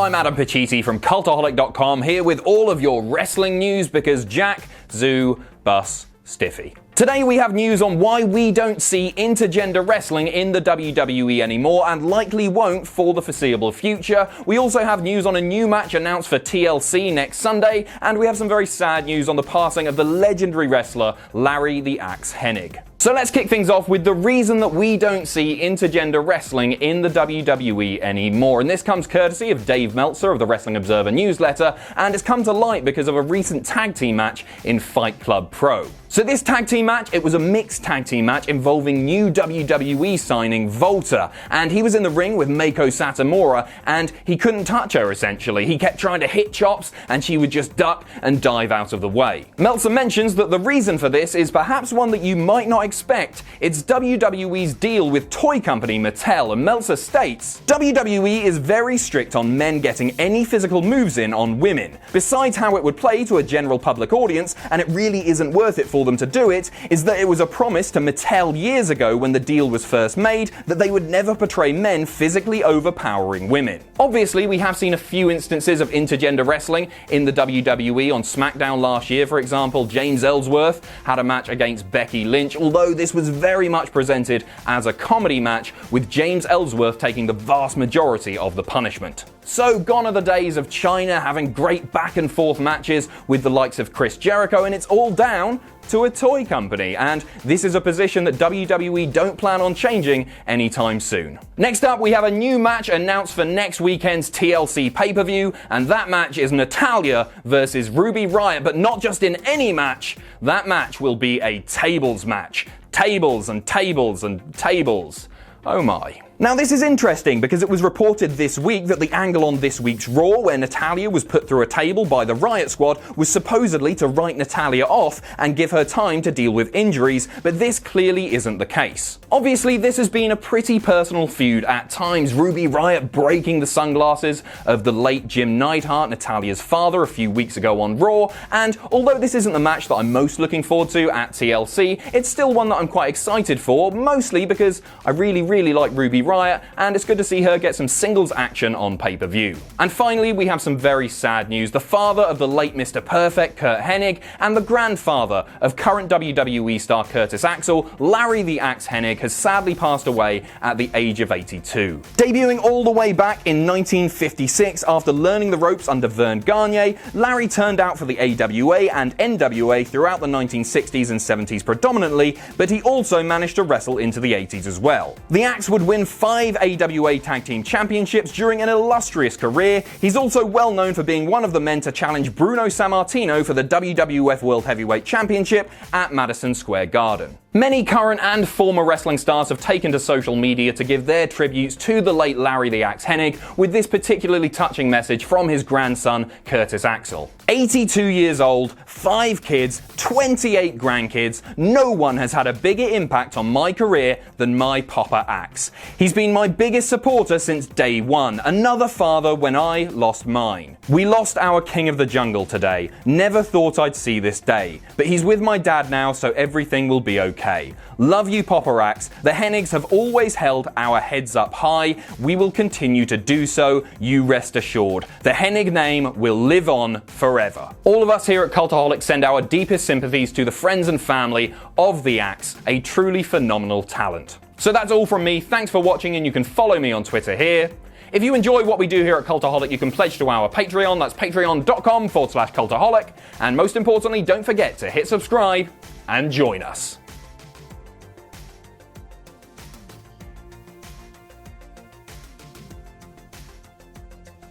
I'm Adam Pacitti from Cultaholic.com, here with all of your wrestling news because Jack, Zoo, Bus, Stiffy. Today we have news on why we don't see intergender wrestling in the WWE anymore and likely won't for the foreseeable future. We also have news on a new match announced for TLC next Sunday, and we have some very sad news on the passing of the legendary wrestler Larry The Axe Hennig. So let's kick things off with the reason that we don't see intergender wrestling in the WWE anymore. And this comes courtesy of Dave Meltzer of the Wrestling Observer newsletter, and it's come to light because of a recent tag team match in Fight Club Pro. So this tag team match, it was a mixed tag team match involving new WWE signing Volta, and he was in the ring with Meiko Satomura, and he couldn't touch her essentially. He kept trying to hit chops, and she would just duck and dive out of the way. Meltzer mentions that the reason for this is perhaps one that you might not expect. It's WWE's deal with toy company Mattel, and Meltzer states, WWE is very strict on men getting any physical moves in on women. Besides how it would play to a general public audience, and it really isn't worth it for them to do it, is that it was a promise to Mattel years ago when the deal was first made that they would never portray men physically overpowering women. Obviously, we have seen a few instances of intergender wrestling in the WWE. On SmackDown last year, for example, James Ellsworth had a match against Becky Lynch, although this was very much presented as a comedy match, with James Ellsworth taking the vast majority of the punishment. So gone are the days of China having great back and forth matches with the likes of Chris Jericho, and it's all down to a toy company, and this is a position that WWE don't plan on changing anytime soon. Next up, we have a new match announced for next weekend's TLC pay-per-view, and that match is Natalya versus Ruby Riott, but not just in any match. That match will be a tables match. Tables and tables and tables. Oh my. Now this is interesting because it was reported this week that the angle on this week's Raw, where Natalya was put through a table by the Riott Squad, was supposedly to write Natalya off and give her time to deal with injuries, but this clearly isn't the case. Obviously, this has been a pretty personal feud at times, Ruby Riott breaking the sunglasses of the late Jim Neidhart, Natalya's father, a few weeks ago on Raw, and although this isn't the match that I'm most looking forward to at TLC, it's still one that I'm quite excited for, mostly because I really like Ruby Riott, and it's good to see her get some singles action on pay-per-view. And finally, we have some very sad news. The father of the late Mr Perfect Curt Hennig and the grandfather of current WWE star Curtis Axel, Larry The Axe Hennig, has sadly passed away at the age of 82. Debuting all the way back in 1956 after learning the ropes under Vern Gagne, Larry turned out for the AWA and NWA throughout the 1960s and 70s predominantly, but he also managed to wrestle into the 80s as well. The Axe would win 5 AWA Tag Team Championships during an illustrious career. He's also well known for being one of the men to challenge Bruno Sammartino for the WWF World Heavyweight Championship at Madison Square Garden. Many current and former wrestling stars have taken to social media to give their tributes to the late Larry The Axe Hennig, with this particularly touching message from his grandson, Curtis Axel. 82 years old, 5 kids, 28 grandkids, no one has had a bigger impact on my career than my Papa Axe. He's been my biggest supporter since day one, another father when I lost mine. We lost our king of the jungle today. Never thought I'd see this day. But he's with my dad now, so everything will be okay. Love you, Papa Axe. The Hennigs have always held our heads up high. We will continue to do so, you rest assured. The Hennig name will live on forever. All of us here at Cultaholic send our deepest sympathies to the friends and family of The Axe, a truly phenomenal talent. So that's all from me. Thanks for watching, and you can follow me on Twitter here. If you enjoy what we do here at Cultaholic, you can pledge to our Patreon. That's patreon.com/Cultaholic. And most importantly, don't forget to hit subscribe and join us.